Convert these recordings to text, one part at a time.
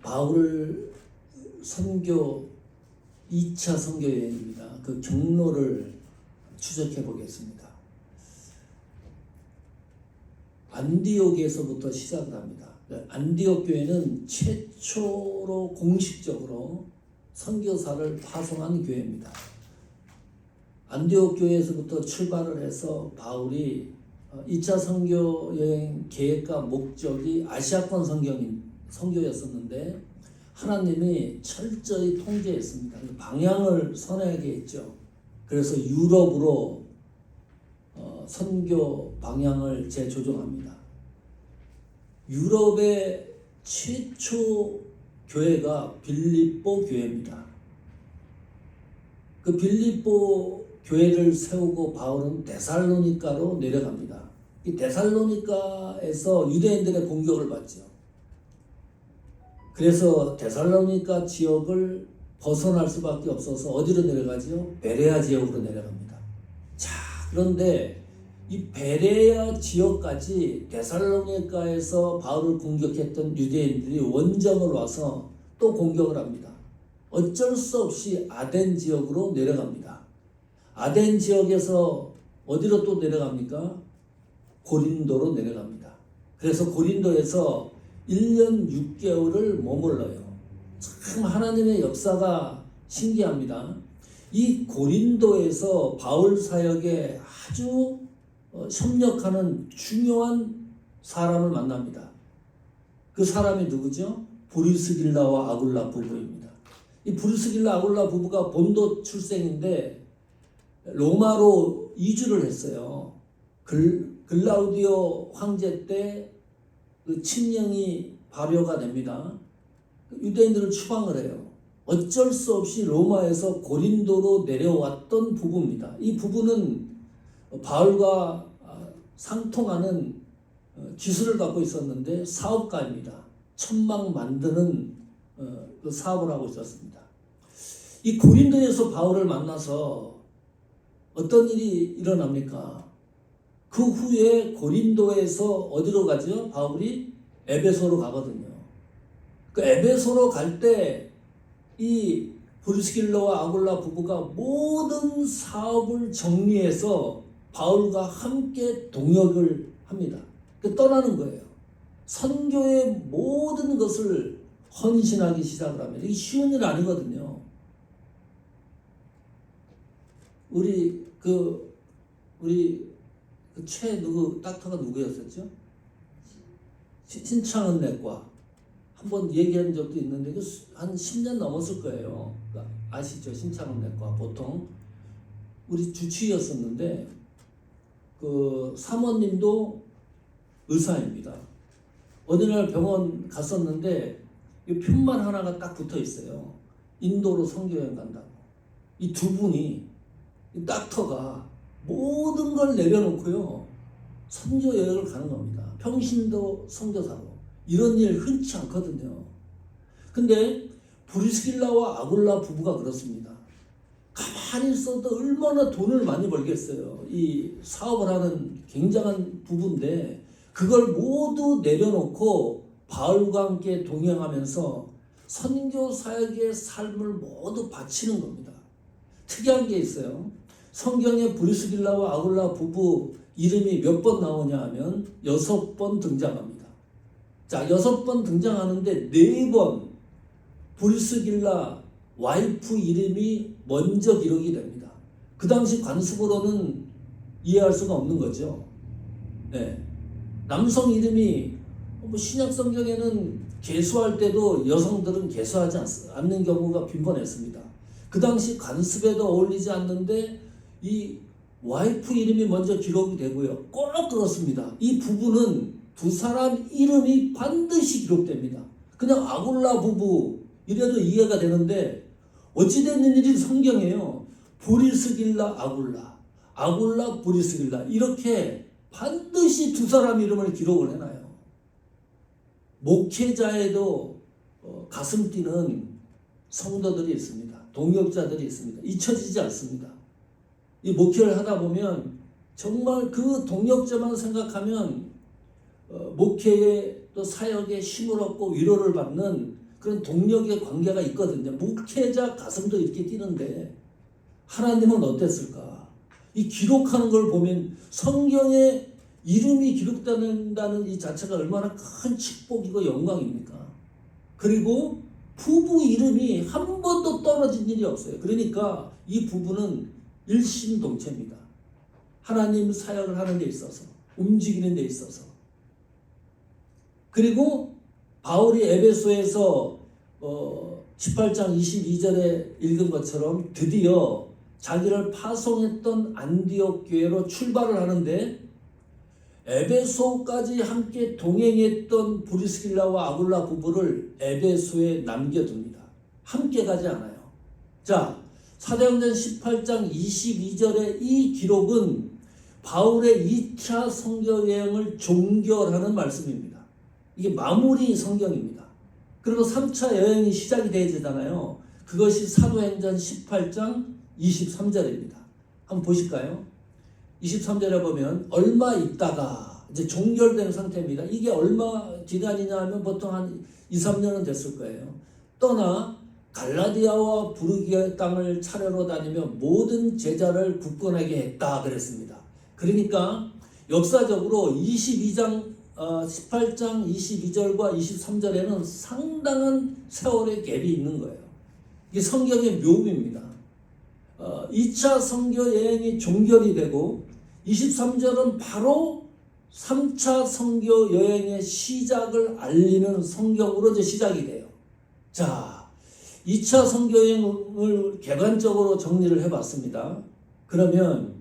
바울 선교 2차 선교 여행입니다. 그 경로를 추적해 보겠습니다. 안디옥에서부터 시작을 합니다. 안디옥 교회는 최초로 공식적으로 선교사를 파송한 교회입니다. 안디옥 교회에서부터 출발을 해서 바울이 2차 선교 여행 계획과 목적이 아시아권 선교였었는데 하나님이 철저히 통제했습니다. 방향을 선회하게 했죠. 그래서 유럽으로 선교 방향을 재조정합니다. 유럽의 최초 교회가 빌립보 교회입니다. 그 빌립보 교회를 세우고 바울은 데살로니가로 내려갑니다. 이 데살로니가에서 유대인들의 공격을 받죠. 그래서 데살로니가 지역을 벗어날 수밖에 없어서 어디로 내려가죠? 베레아 지역으로 내려갑니다. 자, 그런데 이 베레아 지역까지 데살로니가에서 바울을 공격했던 유대인들이 원정을 와서 또 공격을 합니다. 어쩔 수 없이 아덴 지역으로 내려갑니다. 아덴 지역에서 어디로 또 내려갑니까? 고린도로 내려갑니다. 그래서 고린도에서 1년 6개월을 머물러요. 참 하나님의 역사가 신기합니다. 이 고린도에서 바울 사역에 아주 협력하는 중요한 사람을 만납니다. 그 사람이 누구죠? 브리스길라와 아굴라 부부입니다. 이 브리스길라 아굴라 부부가 본도 출생인데 로마로 이주를 했어요. 글라우디오 황제 때 그 친령이 발효가 됩니다. 유대인들을 추방을 해요. 어쩔 수 없이 로마에서 고린도로 내려왔던 부부입니다. 이 부부는 바울과 상통하는 기술을 갖고 있었는데 사업가입니다. 천막 만드는 그 사업을 하고 있었습니다. 이 고린도에서 바울을 만나서 어떤 일이 일어납니까? 그 후에 고린도에서 어디로 가죠? 바울이 에베소로 가거든요. 그 에베소로 갈 때 이 브리스길라와 아굴라 부부가 모든 사업을 정리해서 바울과 함께 동역을 합니다. 떠나는 거예요. 선교의 모든 것을 헌신하기 시작을 합니다. 이게 쉬운 일 아니거든요. 우리 닥터가 누구였었죠? 신창은 내과 한번 얘기한 적도 있는데 한 10년 넘었을 거예요. 아시죠? 신창은 내과 보통 우리 주치의였었는데 그 사모님도 의사입니다. 어느 날 병원 갔었는데 이 편만 하나가 딱 붙어 있어요. 인도로 선교여행 간다고. 이 두 분이 이 닥터가 모든 걸 내려놓고요 선교 여행을 가는 겁니다. 평신도 선교사로. 이런 일 흔치 않거든요. 근데 브리스길라와 아굴라 부부가 그렇습니다. 가만히 있어도 얼마나 돈을 많이 벌겠어요. 이 사업을 하는 굉장한 부부인데 그걸 모두 내려놓고 바울과 함께 동행하면서 선교 사역의 삶을 모두 바치는 겁니다. 특이한 게 있어요. 성경에 브리스길라와 아굴라 부부 이름이 몇 번 나오냐 하면 6번 등장합니다. 자, 6번 등장하는데 4번 브리스길라 와이프 이름이 먼저 기록이 됩니다. 그 당시 관습으로는 이해할 수가 없는 거죠. 네. 남성 이름이 신약 성경에는 계수할 때도 여성들은 계수하지 않는 경우가 빈번했습니다. 그 당시 관습에도 어울리지 않는데 이 와이프 이름이 먼저 기록이 되고요. 꼭 그렇습니다. 이 부부는 두 사람 이름이 반드시 기록됩니다. 그냥 아굴라 부부 이래도 이해가 되는데 어찌됐는 일이 성경이에요. 브리스길라 아굴라, 아굴라 브리스길라 이렇게 반드시 두 사람 이름을 기록을 해놔요. 목회자에도 가슴 뛰는 성도들이 있습니다. 동역자들이 있습니다. 잊혀지지 않습니다. 이 목회를 하다 보면 정말 그 동역자만 생각하면 목회에 또 사역에 힘을 얻고 위로를 받는 그 그런 동력의 관계가 있거든요. 목회자 가슴도 이렇게 뛰는데 하나님은 어땠을까? 이 기록하는 걸 보면 성경에 이름이 기록된다는 이 자체가 얼마나 큰 축복이고 영광입니까? 그리고 부부 이름이 한 번도 떨어진 일이 없어요. 그러니까 이 부부는 일심동체입니다. 하나님 사역을 하는 데 있어서, 움직이는 데 있어서. 그리고 바울이 에베소에서 18장 22절에 읽은 것처럼 드디어 자기를 파송했던 안디옥 교회로 출발을 하는데 에베소까지 함께 동행했던 브리스길라와 아굴라 부부를 에베소에 남겨둡니다. 함께 가지 않아요. 자, 사도행전 18장 22절의 이 기록은 바울의 2차 선교 여행을 종결하는 말씀입니다. 이게 마무리 성경입니다. 그리고 3차 여행이 시작이 되잖아요. 그것이 사도행전 18장 23절입니다. 한번 보실까요? 23절에 보면 얼마 있다가 이제 종결된 상태입니다. 이게 얼마 기간이냐 하면 보통 한 2, 3년은 됐을 거예요. 떠나 갈라디아와 부르기아의 땅을 차례로 다니며 모든 제자를 굳건하게 했다 그랬습니다. 그러니까 역사적으로 18장 22절과 23절에는 상당한 세월의 갭이 있는 거예요. 이게 성경의 묘미입니다. 2차 선교 여행이 종결이 되고 23절은 바로 3차 선교 여행의 시작을 알리는 성경으로 이제 시작이 돼요. 자, 2차 선교 여행을 객관적으로 정리를 해봤습니다. 그러면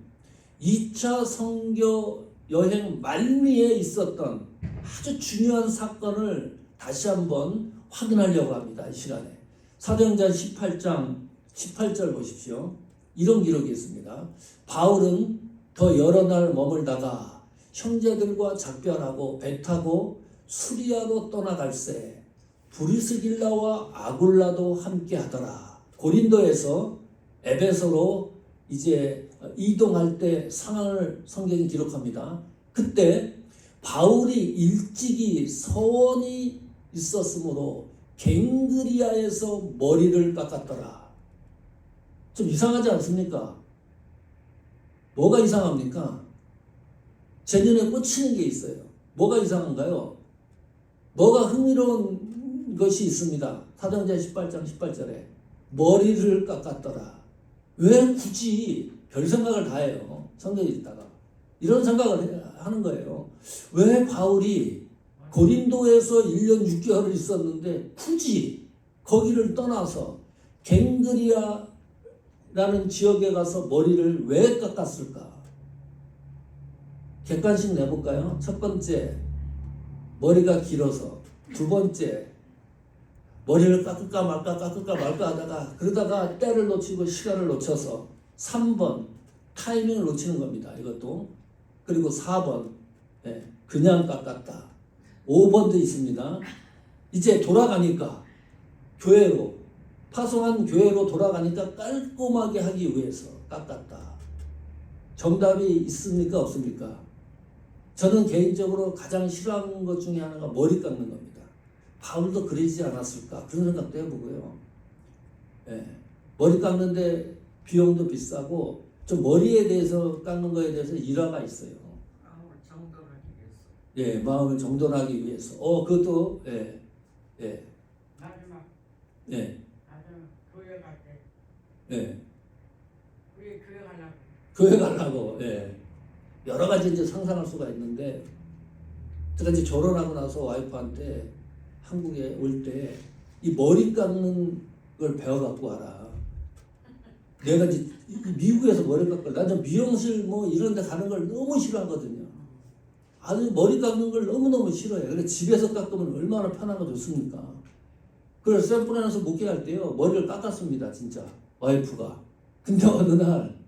2차 선교 여행 말미에 있었던 아주 중요한 사건을 다시 한번 확인하려고 합니다. 이 시간에. 사도행전 18장 18절 보십시오. 이런 기록이 있습니다. 바울은 더 여러 날 머물다가 형제들과 작별하고 배 타고 수리아로 떠나갈새 브리스길라와 아굴라도 함께 하더라. 고린도에서 에베소로 이제 이동할 때 상황을 성경이 기록합니다. 그때 바울이 일찍이 서원이 있었으므로 갱그리아에서 머리를 깎았더라. 좀 이상하지 않습니까? 뭐가 이상합니까? 제 눈에 꽂히는 게 있어요. 뭐가 이상한가요? 뭐가 흥미로운 것이 있습니다. 사도행전 18장 18절에 머리를 깎았더라. 왜 굳이 별 생각을 다 해요? 성경에 있다가 이런 생각을 하는 거예요. 왜 바울이 고린도에서 1년 6개월을 있었는데 굳이 거기를 떠나서 갱그리아라는 지역에 가서 머리를 왜 깎았을까? 객관식 내볼까요? 첫 번째, 머리가 길어서. 두 번째, 머리를 깎을까 말까 하다가 그러다가 때를 놓치고 시간을 놓쳐서. 3번, 타이밍을 놓치는 겁니다. 이것도. 그리고 4번, 그냥 깎았다. 5번도 있습니다. 이제 돌아가니까 교회로, 파송한 교회로 돌아가니까 깔끔하게 하기 위해서 깎았다. 정답이 있습니까? 없습니까? 저는 개인적으로 가장 싫어하는 것 중에 하나가 머리 깎는 겁니다. 바울도 그러지 않았을까? 그런 생각도 해보고요. 머리 깎는데 비용도 비싸고 좀 머리에 대해서 깎는 거에 대해서 일화가 있어요. 마음을 정돈하기 위해서. 마음을 정돈하기 위해서. 그것도 마지막. 마지막 교회 갈 때. 우리 교회 가려고. 교회 가려고. 여러 가지 이제 상상할 수가 있는데 제가 이제 결혼하고 나서 와이프한테 한국에 올 때 이 머리 깎는 걸 배워갖고 와라. 내가 이제 미국에서 머리 깎을, 나는 미용실 뭐 이런 데 가는 걸 너무 싫어하거든요. 아주 머리 깎는 걸 너무너무 싫어해요. 그래서 집에서 깎으면 얼마나 편하고 좋습니까? 그래서 샌프란에서 목회할 때요, 머리를 깎았습니다, 진짜. 와이프가. 근데 어느 날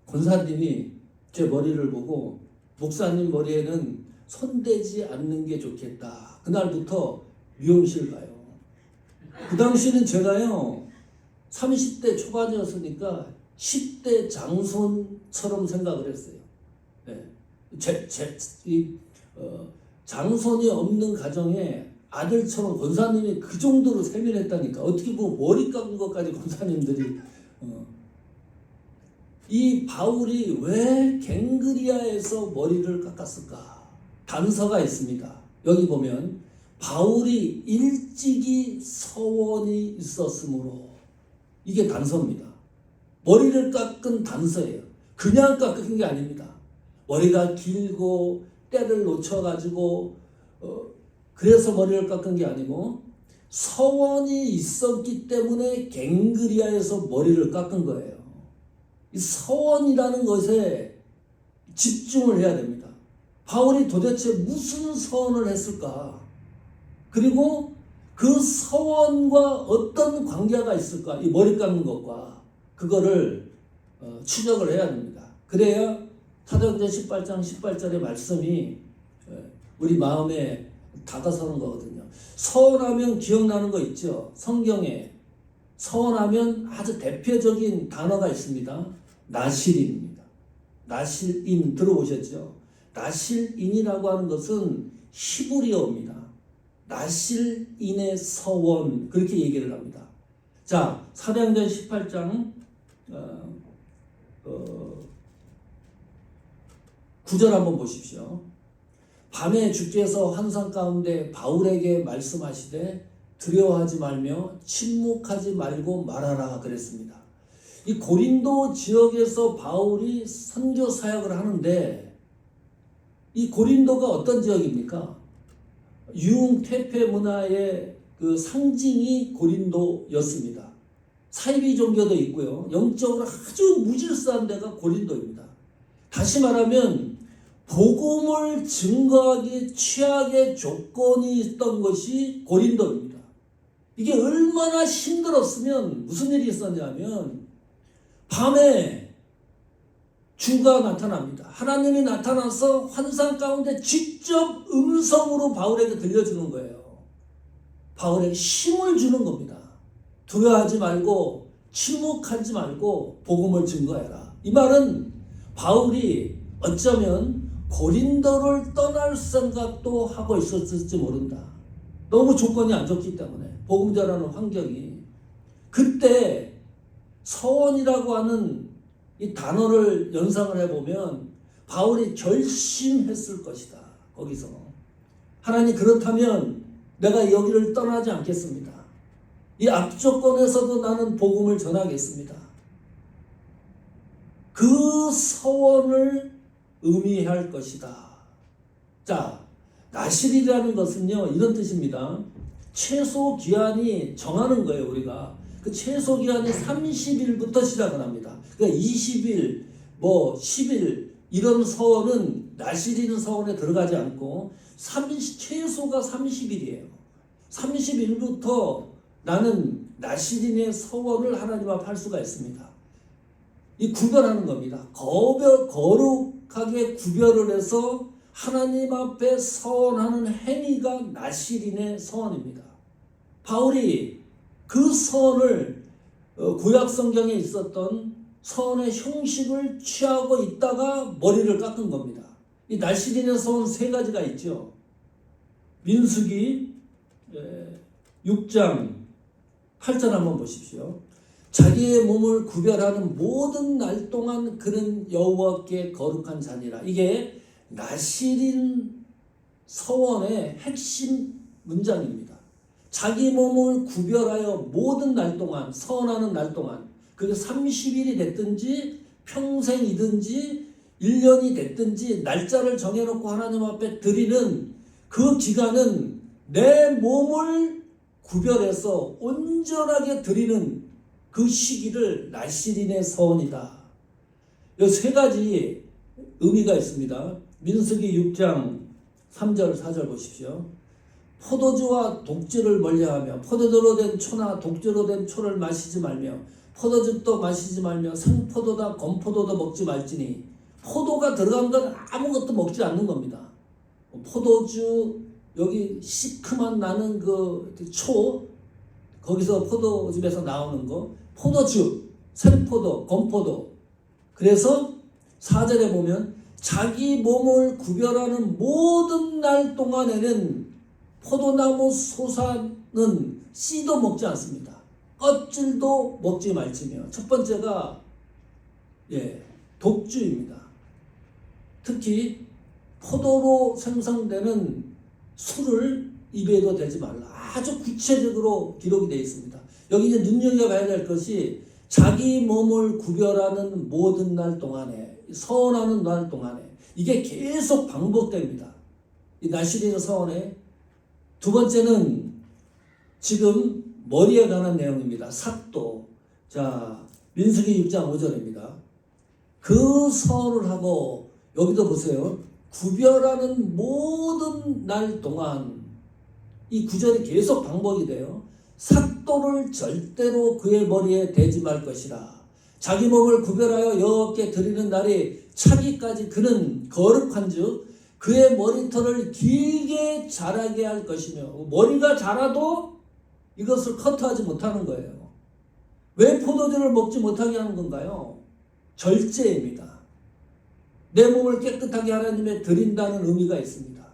권사님이 제 머리를 보고 목사님 머리에는 손대지 않는 게 좋겠다. 그날부터 미용실 가요. 그 당시는 제가요 30대 초반이었으니까 10대 장손처럼 생각을 했어요. 장손이 없는 가정에 아들처럼 권사님이 그 정도로 세밀했다니까. 어떻게 보면 머리 깎은 것까지 권사님들이 이 바울이 왜 갱그리아에서 머리를 깎았을까? 단서가 있습니다. 여기 보면 바울이 일찍이 서원이 있었으므로, 이게 단서입니다. 머리를 깎은 단서예요. 그냥 깎은 게 아닙니다. 머리가 길고 때를 놓쳐가지고 그래서 머리를 깎은 게 아니고 서원이 있었기 때문에 갱그리아에서 머리를 깎은 거예요. 이 서원이라는 것에 집중을 해야 됩니다. 바울이 도대체 무슨 서원을 했을까? 그리고 그 서원과 어떤 관계가 있을까? 이 머리 깎는 것과 그거를 추적을 해야 됩니다. 그래야 사도행전 18장 18절의 말씀이 우리 마음에 다가서는 거거든요. 서원하면 기억나는 거 있죠? 성경에 서원하면 아주 대표적인 단어가 있습니다. 나실인입니다. 나실인 들어보셨죠? 나실인이라고 하는 것은 히브리어입니다. 나실인의 서원, 그렇게 얘기를 합니다. 자, 사도행전 18장 9절 한번 보십시오. 밤에 주께서 환상 가운데 바울에게 말씀하시되 두려워하지 말며 침묵하지 말고 말하라 그랬습니다. 이 고린도 지역에서 바울이 선교 사역을 하는데, 이 고린도가 어떤 지역입니까? 유흥퇴폐 문화의 그 상징이 고린도였습니다. 사이비 종교도 있고요. 영적으로 아주 무질서한 데가 고린도입니다. 다시 말하면 복음을 증거하기 최악의 조건이 있던 것이 고린도입니다. 이게 얼마나 힘들었으면 무슨 일이 있었냐면 밤에 주가 나타납니다. 하나님이 나타나서 환상 가운데 직접 음성으로 바울에게 들려주는 거예요. 바울에게 힘을 주는 겁니다. 두려워하지 말고 침묵하지 말고 복음을 증거해라. 이 말은 바울이 어쩌면 고린도를 떠날 생각도 하고 있었을지 모른다. 너무 조건이 안 좋기 때문에, 복음 전하는 환경이. 그때 서원이라고 하는 이 단어를 연상을 해보면 바울이 결심했을 것이다. 거기서 하나님, 그렇다면 내가 여기를 떠나지 않겠습니다. 이 악조건에서도 나는 복음을 전하겠습니다. 그 서원을 의미할 것이다. 자, 나실이라는 것은요, 이런 뜻입니다. 최소 기한이 정하는 거예요. 우리가 그 최소 기한이 30일부터 시작을 합니다. 그러니까 20일, 10일 이런 서원은 나실인 서원에 들어가지 않고 최소가 30일이에요. 30일부터 나는 나실인의 서원을 하나님 앞에 할 수가 있습니다. 이 구별하는 겁니다. 거룩하게 구별을 해서 하나님 앞에 서원하는 행위가 나실인의 서원입니다. 바울이 그 서원을 구약 성경에 있었던 서원의 형식을 취하고 있다가 머리를 깎은 겁니다. 이 나실인의 서원 세 가지가 있죠. 민수기 6장 8절 한번 보십시오. 자기의 몸을 구별하는 모든 날 동안 그는 여호와께 거룩한 자니라. 이게 나실인 서원의 핵심 문장입니다. 자기 몸을 구별하여 모든 날 동안, 서원하는 날 동안, 그게 30일이 됐든지 평생이든지 1년이 됐든지 날짜를 정해놓고 하나님 앞에 드리는 그 기간은 내 몸을 구별해서 온전하게 드리는 그 시기를 나실인의 서원이다. 이 세 가지 의미가 있습니다. 민수기 6장 3절 4절 보십시오. 포도주와 독주를 멀리하며 포도주로 된 초나 독주로 된 초를 마시지 말며 포도즙도 마시지 말며 생포도다 건포도도 먹지 말지니, 포도가 들어간 건 아무것도 먹지 않는 겁니다. 포도주, 여기 시큼한 나는 그 초, 거기서 포도즙에서 나오는 거, 포도주, 생포도, 건포도. 그래서 4절에 보면 자기 몸을 구별하는 모든 날 동안에는 포도나무 소사는 씨도 먹지 않습니다. 껍질도 먹지 말지며. 첫 번째가 독주입니다. 특히 포도로 생성되는 술을 입에도 대지 말라. 아주 구체적으로 기록이 되어 있습니다. 여기 이제 눈여겨봐야 될 것이 자기 몸을 구별하는 모든 날 동안에, 서원하는 날 동안에 이게 계속 반복됩니다. 이 나시린의 서원에. 두 번째는 지금 머리에 관한 내용입니다. 삭도. 자, 민수기 6장 5절입니다. 그 서원을 하고 여기도 보세요. 구별하는 모든 날 동안 이 구절이 계속 반복이 돼요. 삭도를 절대로 그의 머리에 대지 말 것이라. 자기 몸을 구별하여 여호와께 드리는 날이 차기까지 그는 거룩한즉 그의 머리털을 길게 자라게 할 것이며. 머리가 자라도 이것을 커트하지 못하는 거예요. 왜 포도주를 먹지 못하게 하는 건가요? 절제입니다. 내 몸을 깨끗하게 하나님에 드린다는 의미가 있습니다.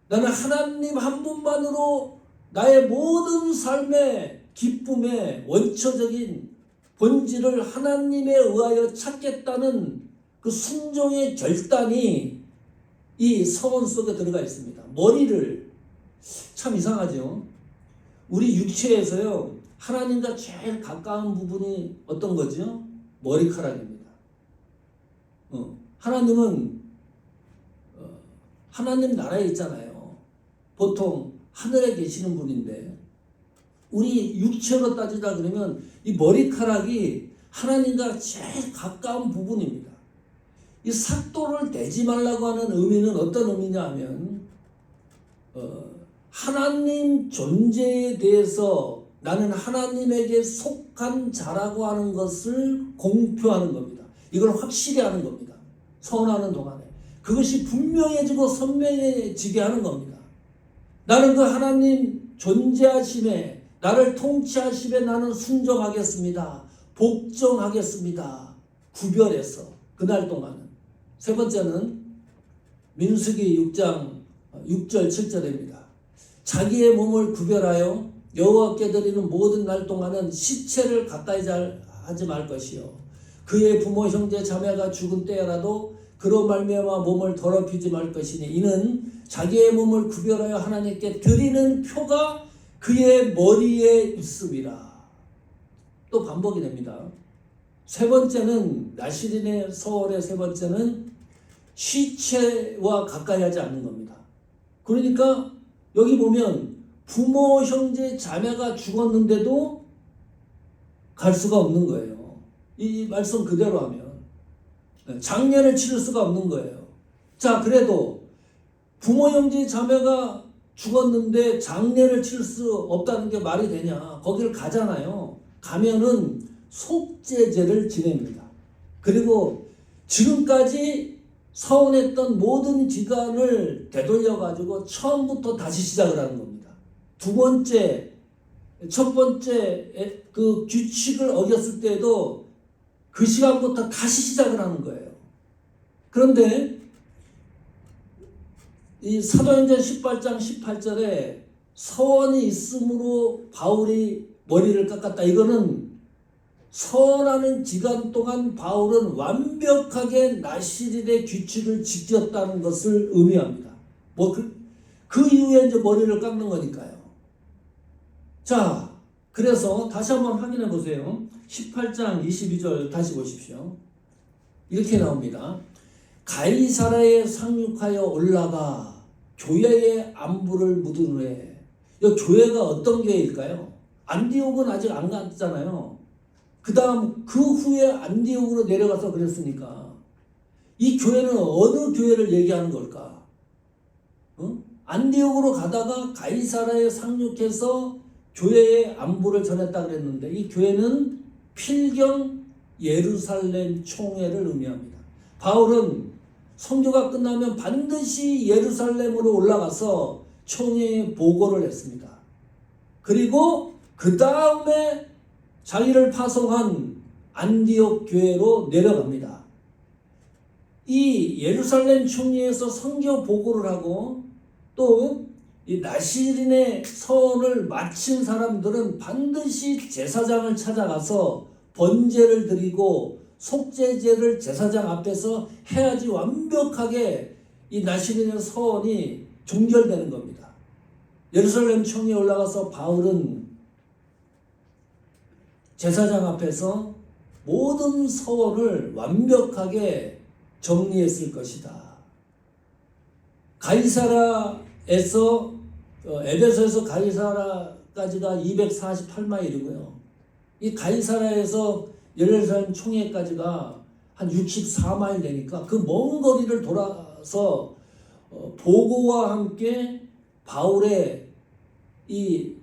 나는 하나님 한 분만으로 나의 모든 삶의 기쁨의 원초적인 본질을 하나님에 의하여 찾겠다는 그 순종의 결단이 이 서원 속에 들어가 있습니다. 머리를, 참 이상하죠. 우리 육체에서요, 하나님과 제일 가까운 부분이 어떤 거죠? 머리카락입니다. 하나님은 하나님 나라에 있잖아요. 보통 하늘에 계시는 분인데 우리 육체로 따지다 그러면 이 머리카락이 하나님과 제일 가까운 부분입니다. 이 삭도를 대지 말라고 하는 의미는 어떤 의미냐 하면 하나님 존재에 대해서 나는 하나님에게 속한 자라고 하는 것을 공표하는 겁니다. 이걸 확실히 하는 겁니다. 서원하는 동안에. 그것이 분명해지고 선명해지게 하는 겁니다. 나는 그 하나님 존재하심에, 나를 통치하심에 나는 순종하겠습니다. 복종하겠습니다. 구별해서 그날 동안은. 세 번째는 민수기 6장 6절 7절입니다. 자기의 몸을 구별하여 여호와께 드리는 모든 날 동안은 시체를 가까이 하지 말 것이요 그의 부모 형제 자매가 죽은 때라도 그로 말미암아 몸을 더럽히지 말 것이니 이는 자기의 몸을 구별하여 하나님께 드리는 표가 그의 머리에 있음이라. 또 반복이 됩니다. 세 번째는 나시린의 서원의 세 번째는 시체와 가까이 하지 않는 겁니다. 그러니까 여기 보면 부모 형제 자매가 죽었는데도 갈 수가 없는 거예요. 이 말씀 그대로 하면 장례를 치를 수가 없는 거예요. 자, 그래도 부모 형제 자매가 죽었는데 장례를 치를 수 없다는 게 말이 되냐? 거기를 가잖아요. 가면은 속죄제를 지냅니다. 그리고 지금까지 서원했던 모든 기간을 되돌려 가지고 처음부터 다시 시작을 하는 겁니다. 두 번째, 첫 번째 그 규칙을 어겼을 때도 그 시간부터 다시 시작을 하는 거예요. 그런데 이 사도행전 18장 18절에 서원이 있으므로 바울이 머리를 깎았다. 이거는 서원하는 기간 동안 바울은 완벽하게 나시린의 규칙을 지켰다는 것을 의미합니다. 그 이후에 이제 머리를 깎는 거니까요. 자, 그래서 다시 한번 확인해 보세요. 18장 22절 다시 보십시오. 이렇게 나옵니다. 가이사라에 상륙하여 올라가 교회의 안부를 묻은 후에, 이 교회가 어떤 교회일까요? 안디옥은 아직 안 갔잖아요. 그 후에 안디옥으로 내려가서 그랬으니까 이 교회는 어느 교회를 얘기하는 걸까? 안디옥으로 가다가 가이사라에 상륙해서 교회의 안부를 전했다 그랬는데 이 교회는 필경 예루살렘 총회를 의미합니다. 바울은 선교가 끝나면 반드시 예루살렘으로 올라가서 총회에 보고를 했습니다. 그리고 그 다음에 자기를 파송한 안디옥 교회로 내려갑니다. 이 예루살렘 총회에서 선교 보고를 하고 또 이 나시린의 서원을 마친 사람들은 반드시 제사장을 찾아가서 번제를 드리고 속죄제를 제사장 앞에서 해야지 완벽하게 이 나시린의 서원이 종결되는 겁니다. 예루살렘 총에 올라가서 바울은 제사장 앞에서 모든 서원을 완벽하게 정리했을 것이다. 가이사라에서 에베소에서 가이사라까지가 248마일이고요. 이 가이사라에서 예루살렘 총회까지가 한 64마일 되니까 그 먼 거리를 돌아서 보고와 함께 바울의 이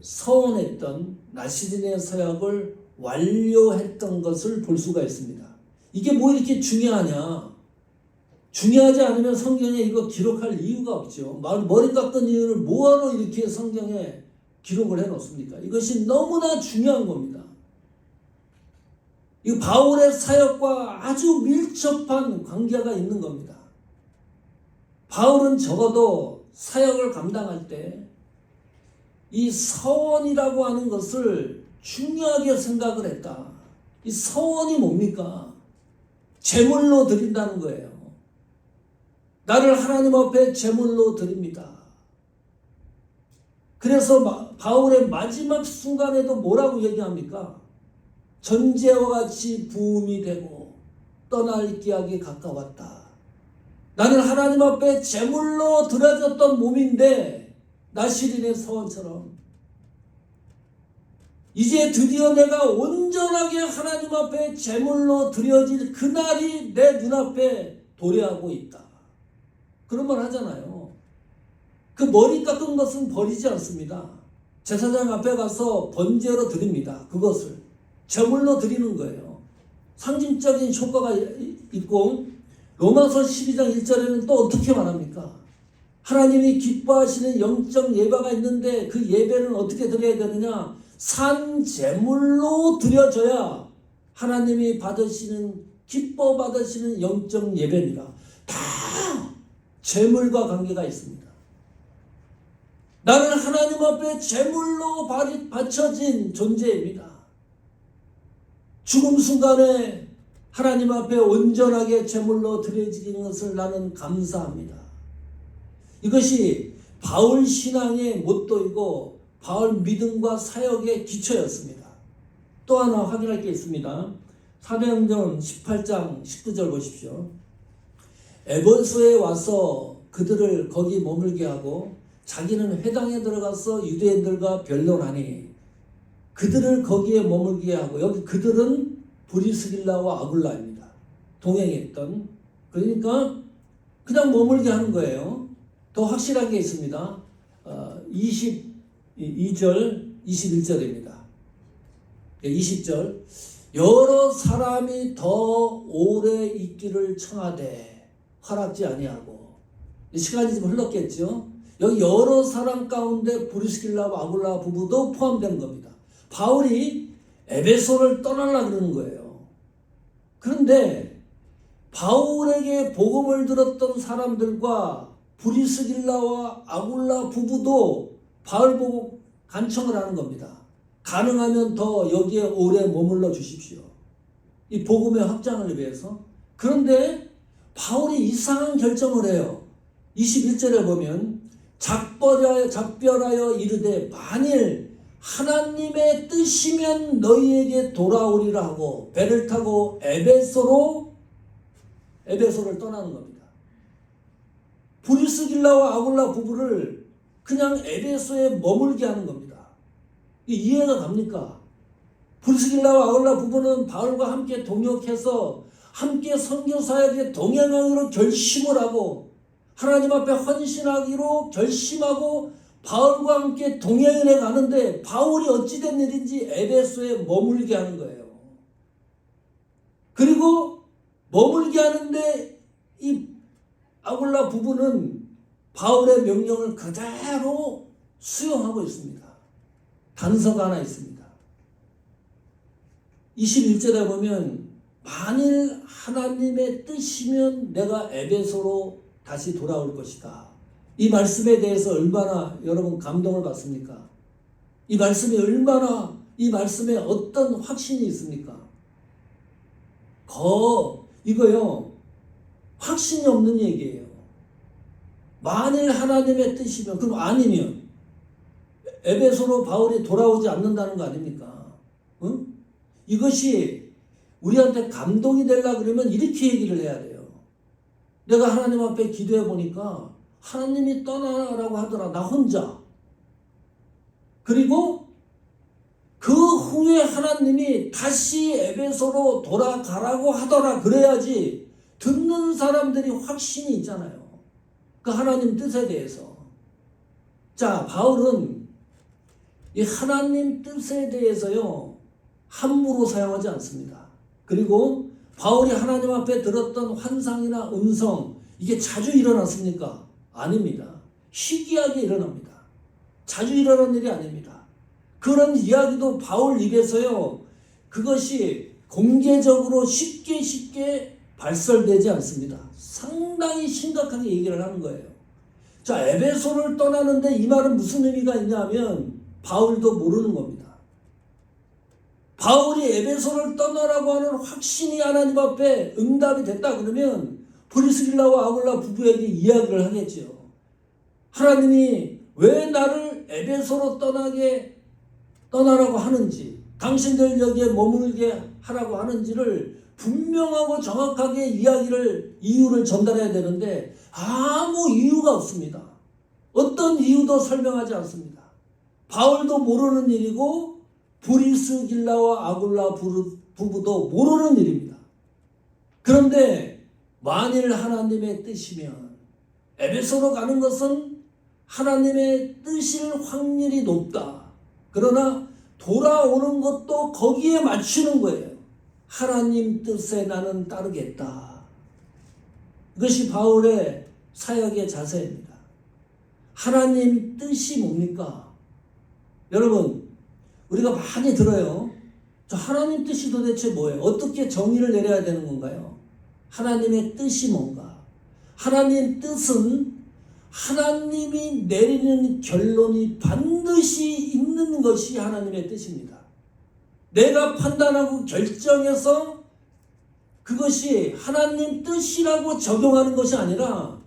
서원했던 나시린의 서약을 완료했던 것을 볼 수가 있습니다. 이게 뭐 이렇게 중요하냐? 중요하지 않으면 성경에 이거 기록할 이유가 없죠. 머리 깎은 이유를 뭐하러 이렇게 성경에 기록을 해놓습니까? 이것이 너무나 중요한 겁니다. 이 바울의 사역과 아주 밀접한 관계가 있는 겁니다. 바울은 적어도 사역을 감당할 때 이 서원이라고 하는 것을 중요하게 생각을 했다. 이 서원이 뭡니까? 제물로 드린다는 거예요. 나를 하나님 앞에 제물로 드립니다. 그래서 바울의 마지막 순간에도 뭐라고 얘기합니까? 전제와 같이 부음이 되고 떠날 기약이 가까웠다. 나는 하나님 앞에 제물로 드려졌던 몸인데 나시린의 서원처럼 이제 드디어 내가 온전하게 하나님 앞에 제물로 드려질 그날이 내 눈앞에 도래하고 있다. 그런 말 하잖아요. 그 머리 깎은 것은 버리지 않습니다. 제사장 앞에 가서 번제로 드립니다. 그것을 제물로 드리는 거예요. 상징적인 효과가 있고 로마서 12장 1절에는 또 어떻게 말합니까? 하나님이 기뻐하시는 영적 예배가 있는데 그 예배는 어떻게 드려야 되느냐? 산 제물로 드려져야 하나님이 받으시는 기뻐 받으시는 영적 예배입니다. 다 제물과 관계가 있습니다. 나는 하나님 앞에 제물로 바쳐진 존재입니다. 죽음 순간에 하나님 앞에 온전하게 제물로 드려지는 것을 나는 감사합니다. 이것이 바울 신앙의 모토이고 바울 믿음과 사역의 기초였습니다. 또 하나 확인할 게 있습니다. 사도행전 18장 19절 보십시오. 에베소에 와서 그들을 거기 머물게 하고 자기는 회당에 들어가서 유대인들과 변론하니 그들을 거기에 머물게 하고, 여기 그들은 브리스길라와 아굴라입니다. 동행했던. 그러니까 그냥 머물게 하는 거예요. 더 확실한 게 있습니다. 22절 21절입니다. 20절 여러 사람이 더 오래 있기를 청하되 허락지 아니하고. 시간이 좀 흘렀겠죠. 여기 여러 사람 가운데 브리스길라와 아굴라 부부도 포함되는 겁니다. 바울이 에베소를 떠나려고 그러는 거예요. 그런데 바울에게 복음을 들었던 사람들과 브리스길라와 아굴라 부부도 바울 보고 간청을 하는 겁니다. 가능하면 더 여기에 오래 머물러 주십시오. 이 복음의 확장을 위해서. 그런데 바울이 이상한 결정을 해요. 21절에 보면 작별하여 이르되 만일 하나님의 뜻이면 너희에게 돌아오리라 하고 배를 타고 에베소를 떠나는 겁니다. 브리스길라와 아굴라 부부를 그냥 에베소에 머물게 하는 겁니다. 이해가 갑니까? 브리스길라와 아굴라 부부는 바울과 함께 동역해서 함께 선교사역에 동행하기로 결심을 하고 하나님 앞에 헌신하기로 결심하고 바울과 함께 동행을 해 가는데 바울이 어찌된 일인지 에베소에 머물게 하는 거예요. 그리고 머물게 하는데 이 아굴라 부부는 바울의 명령을 그대로 수용하고 있습니다. 단서가 하나 있습니다. 21절에 보면 만일 하나님의 뜻이면 내가 에베소로 다시 돌아올 것이다. 이 말씀에 대해서 얼마나 여러분 감동을 받습니까? 이 말씀이 얼마나 이 말씀에 어떤 확신이 있습니까? 이거요 확신이 없는 얘기예요. 만일 하나님의 뜻이면, 그럼 아니면 에베소로 바울이 돌아오지 않는다는 거 아닙니까? 응? 이것이 우리한테 감동이 되려고 그러면 이렇게 얘기를 해야 돼요. 내가 하나님 앞에 기도해 보니까 하나님이 떠나라고 하더라. 나 혼자. 그리고 그 후에 하나님이 다시 에베소로 돌아가라고 하더라. 그래야지 듣는 사람들이 확신이 있잖아요. 그 하나님 뜻에 대해서. 자, 바울은 이 하나님 뜻에 대해서요 함부로 사용하지 않습니다. 그리고 바울이 하나님 앞에 들었던 환상이나 음성, 이게 자주 일어났습니까? 아닙니다. 희귀하게 일어납니다. 자주 일어나는 일이 아닙니다. 그런 이야기도 바울 입에서요 그것이 공개적으로 쉽게 발설되지 않습니다. 상당히 심각하게 얘기를 하는 거예요. 자, 에베소를 떠나는데 이 말은 무슨 의미가 있냐면 바울도 모르는 겁니다. 바울이 에베소를 떠나라고 하는 확신이 하나님 앞에 응답이 됐다 그러면 브리스길라와 아굴라 부부에게 이야기를 하겠죠. 하나님이 왜 나를 에베소로 떠나라고 하는지, 당신들 여기에 머물게 하라고 하는지를 분명하고 정확하게 이유를 전달해야 되는데 아무 이유가 없습니다. 어떤 이유도 설명하지 않습니다. 바울도 모르는 일이고 브리스길라와 아굴라 부부도 모르는 일입니다. 그런데 만일 하나님의 뜻이면 에베소로 가는 것은 하나님의 뜻일 확률이 높다. 그러나 돌아오는 것도 거기에 맞추는 거예요. 하나님 뜻에 나는 따르겠다. 이것이 바울의 사역의 자세입니다. 하나님 뜻이 뭡니까? 여러분, 우리가 많이 들어요. 저 하나님 뜻이 도대체 뭐예요? 어떻게 정의를 내려야 되는 건가요? 하나님의 뜻이 뭔가? 하나님 뜻은 하나님이 내리는 결론이 반드시 있는 것이 하나님의 뜻입니다. 내가 판단하고 결정해서 그것이 하나님 뜻이라고 적용하는 것이 아니라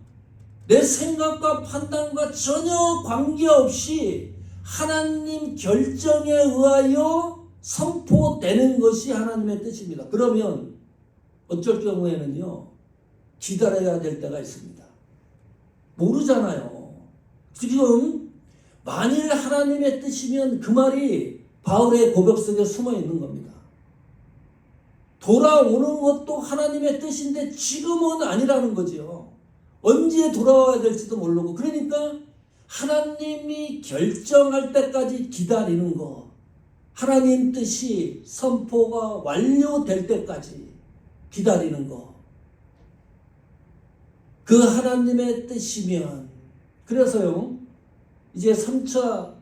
내 생각과 판단과 전혀 관계없이 하나님 결정에 의하여 선포되는 것이 하나님의 뜻입니다. 그러면 어쩔 경우에는요 기다려야 될 때가 있습니다. 모르잖아요. 지금 만일 하나님의 뜻이면 그 말이 바울의 고백 속에 숨어 있는 겁니다. 돌아오는 것도 하나님의 뜻인데 지금은 아니라는 거죠. 언제 돌아와야 될지도 모르고, 그러니까 하나님이 결정할 때까지 기다리는 거, 하나님 뜻이 선포가 완료될 때까지 기다리는 거, 그 하나님의 뜻이면. 그래서요 이제 3차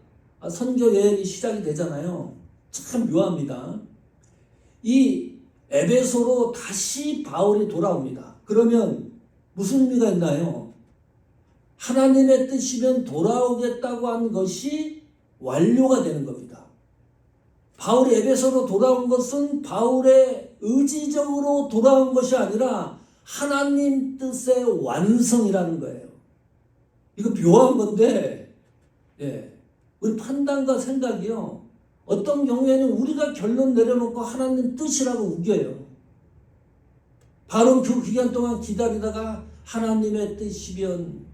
선교 여행이 시작이 되잖아요. 참 묘합니다. 이 에베소로 다시 바울이 돌아옵니다. 그러면 무슨 의미가 있나요? 하나님의 뜻이면 돌아오겠다고 한 것이 완료가 되는 겁니다. 바울이 에베소로 돌아온 것은 바울의 의지적으로 돌아온 것이 아니라 하나님 뜻의 완성이라는 거예요. 이거 묘한 건데, 우리 판단과 생각이요, 어떤 경우에는 우리가 결론 내려놓고 하나님 뜻이라고 우겨요. 바로 그 기간 동안 기다리다가 하나님의 뜻이면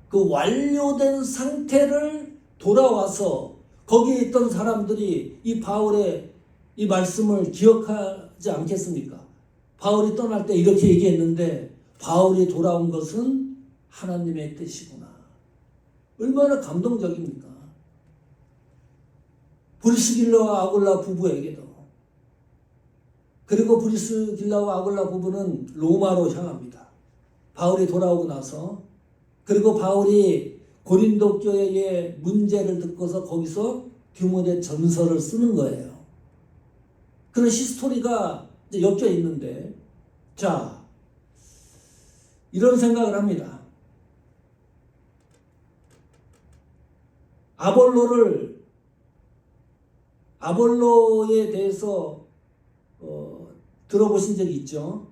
그 완료된 상태를 돌아와서 거기에 있던 사람들이 이 바울의 이 말씀을 기억하지 않겠습니까? 바울이 떠날 때 이렇게 얘기했는데 바울이 돌아온 것은 하나님의 뜻이구나. 얼마나 감동적입니까? 브리스길라와 아굴라 부부에게도. 그리고 브리스길라와 아굴라 부부는 로마로 향합니다. 바울이 돌아오고 나서. 그리고 바울이 고린도 교회의 문제를 듣고서 거기서 디모데 전서를 쓰는 거예요. 그런 히스토리가 이제 엮여 있는데, 자, 이런 생각을 합니다. 아볼로에 대해서 들어보신 적이 있죠?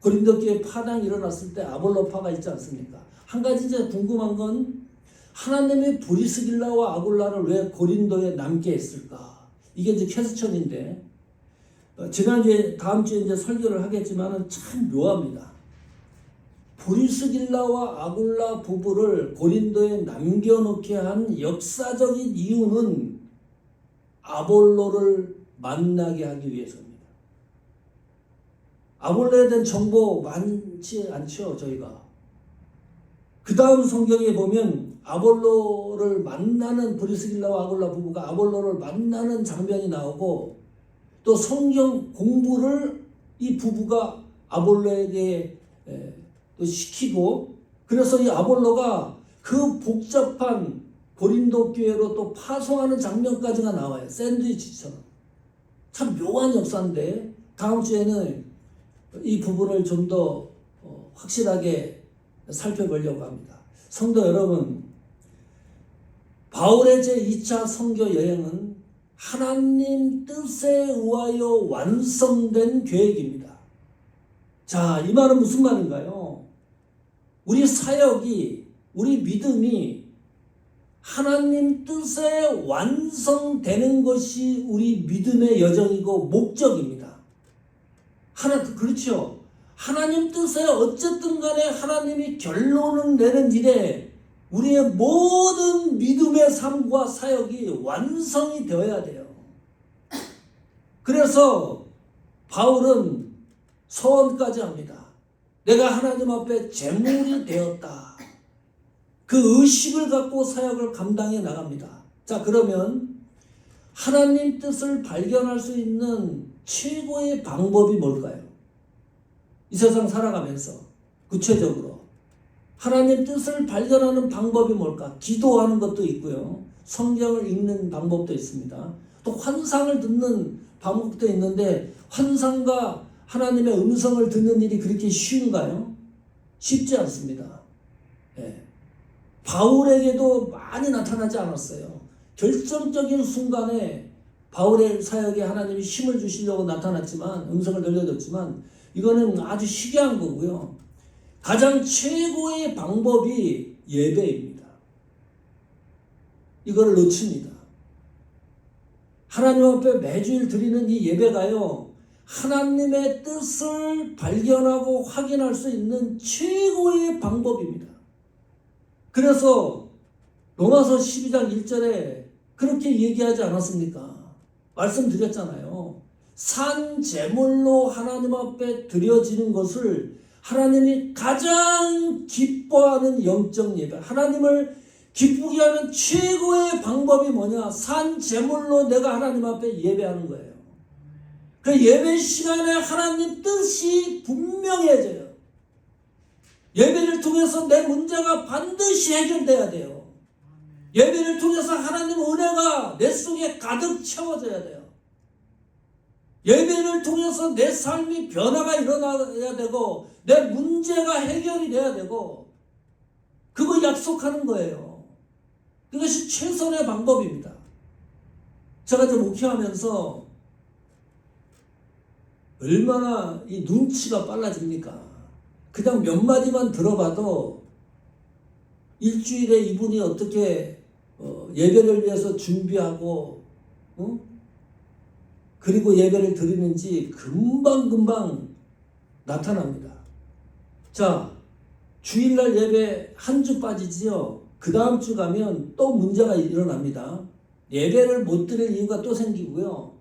고린도 교회 파당이 일어났을 때 아볼로파가 있지 않습니까? 한 가지 이제 궁금한 건 하나님의 브리스길라와 아굴라를 왜 고린도에 남게 했을까? 이게 이제 퀘스천인데 지난주에 다음 주에 이제 설교를 하겠지만은 참 묘합니다. 브리스길라와 아굴라 부부를 고린도에 남겨놓게 한 역사적인 이유는 아볼로를 만나게 하기 위해서입니다. 아볼로에 대한 정보 많지 않죠, 저희가. 그 다음 성경에 보면 아볼로를 만나는 브리스길라와 아굴라 부부가 아볼로를 만나는 장면이 나오고 또 성경 공부를 이 부부가 아볼로에게 또 시키고 그래서 이 아볼로가 그 복잡한 고린도 교회로 또 파송하는 장면까지가 나와요. 샌드위치처럼. 참 묘한 역사인데 다음 주에는 이 부분을 좀 더 확실하게 살펴보려고 합니다. 성도 여러분, 바울의 제2차 선교 여행은 하나님 뜻에 의하여 완성된 계획입니다. 자, 이 말은 무슨 말인가요? 우리 사역이, 우리 믿음이 하나님 뜻에 완성되는 것이 우리 믿음의 여정이고 목적입니다. 그렇죠. 하나님 뜻에 어쨌든 간에 하나님이 결론을 내는 일에 우리의 모든 믿음의 삶과 사역이 완성이 되어야 돼요. 그래서 바울은 서원까지 합니다. 내가 하나님 앞에 제물이 되었다. 그 의식을 갖고 사역을 감당해 나갑니다. 자, 그러면 하나님 뜻을 발견할 수 있는 최고의 방법이 뭘까요? 이 세상 살아가면서 구체적으로 하나님 뜻을 발견하는 방법이 뭘까? 기도하는 것도 있고요. 성경을 읽는 방법도 있습니다. 또 환상을 듣는 방법도 있는데 환상과 하나님의 음성을 듣는 일이 그렇게 쉬운가요? 쉽지 않습니다. 예. 바울에게도 많이 나타나지 않았어요. 결정적인 순간에 바울의 사역에 하나님이 힘을 주시려고 나타났지만 음성을 들려줬지만 이거는 아주 희귀한 거고요. 가장 최고의 방법이 예배입니다. 이거를 놓칩니다. 하나님 앞에 매주일 드리는 이 예배가요. 하나님의 뜻을 발견하고 확인할 수 있는 최고의 방법입니다. 그래서 로마서 12장 1절에 그렇게 얘기하지 않았습니까? 말씀드렸잖아요. 산 제물로 하나님 앞에 드려지는 것을 하나님이 가장 기뻐하는 영적 예배, 하나님을 기쁘게 하는 최고의 방법이 뭐냐? 산 제물로 내가 하나님 앞에 예배하는 거예요. 그 예배 시간에 하나님 뜻이 분명해져요. 예배를 통해서 내 문제가 반드시 해결돼야 돼요. 예배를 통해서 하나님 은혜가 내 속에 가득 채워져야 돼요. 예배를 통해서 내 삶이 변화가 일어나야 되고 내 문제가 해결이 돼야 되고 그거 약속하는 거예요. 그것이 최선의 방법입니다. 제가 이제 목회하면서 얼마나 이 눈치가 빨라집니까? 그냥 몇 마디만 들어봐도 일주일에 이분이 어떻게 예배를 위해서 준비하고 그리고 예배를 드리는지 금방금방 나타납니다. 자, 주일날 예배 한 주 빠지지요. 그 다음 주 가면 또 문제가 일어납니다. 예배를 못 드릴 이유가 또 생기고요.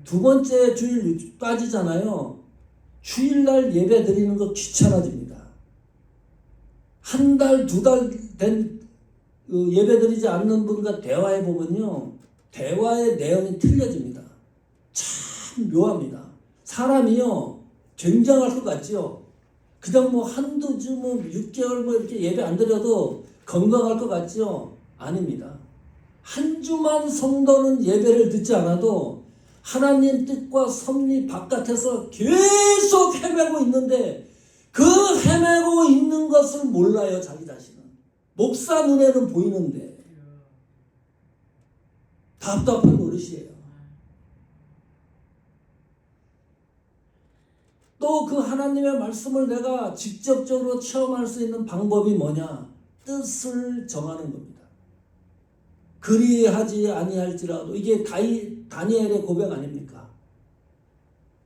두 번째 주일 빠지잖아요. 주일날 예배 드리는 거 귀찮아집니다. 한 달, 두 달 된 예배 드리지 않는 분과 대화해보면요. 대화의 내용이 틀려집니다. 참 묘합니다. 사람이요. 굉장할 것 같죠. 그냥 뭐 한두 주, 6개월 이렇게 예배 안 드려도 건강할 것 같죠. 아닙니다. 한 주만 성도는 예배를 듣지 않아도 하나님 뜻과 섭리 바깥에서 계속 헤매고 있는데 그 헤매고 있는 것을 몰라요. 자기 자신은. 목사 눈에는 보이는데 답답한 노릇이에요. 또 그 하나님의 말씀을 내가 직접적으로 체험할 수 있는 방법이 뭐냐? 뜻을 정하는 겁니다. 그리하지 아니할지라도, 이게 다니엘의 고백 아닙니까?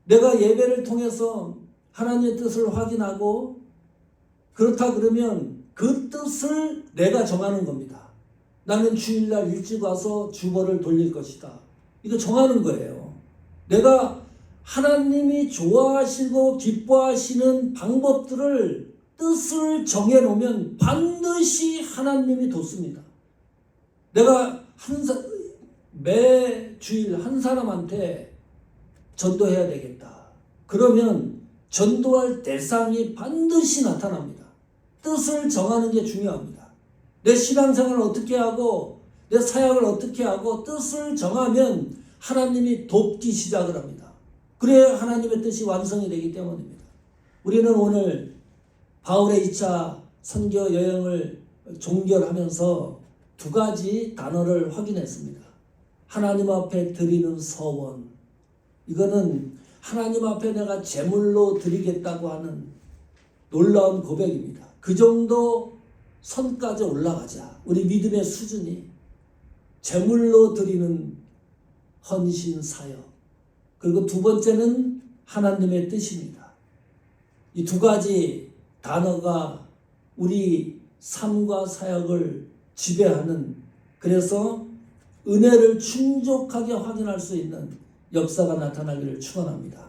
내가 예배를 통해서 하나님의 뜻을 확인하고 그렇다 그러면 그 뜻을 내가 정하는 겁니다. 나는 주일날 일찍 와서 주보를 돌릴 것이다. 이거 정하는 거예요. 내가 하나님이 좋아하시고 기뻐하시는 방법들을 뜻을 정해놓으면 반드시 하나님이 돕습니다. 내가 매 주일 한 사람한테 전도해야 되겠다. 그러면 전도할 대상이 반드시 나타납니다. 뜻을 정하는 게 중요합니다. 내 신앙생활을 어떻게 하고 내 사역을 어떻게 하고 뜻을 정하면 하나님이 돕기 시작을 합니다. 그래야 하나님의 뜻이 완성이 되기 때문입니다. 우리는 오늘 바울의 2차 선교 여행을 종결하면서 두 가지 단어를 확인했습니다. 하나님 앞에 드리는 서원. 이거는 하나님 앞에 내가 제물로 드리겠다고 하는 놀라운 고백입니다. 그 정도 선까지 올라가자. 우리 믿음의 수준이 제물로 드리는 헌신 사역. 그리고 두 번째는 하나님의 뜻입니다. 이 두 가지 단어가 우리 삶과 사역을 지배하는, 그래서 은혜를 충족하게 확인할 수 있는 역사가 나타나기를 축원합니다.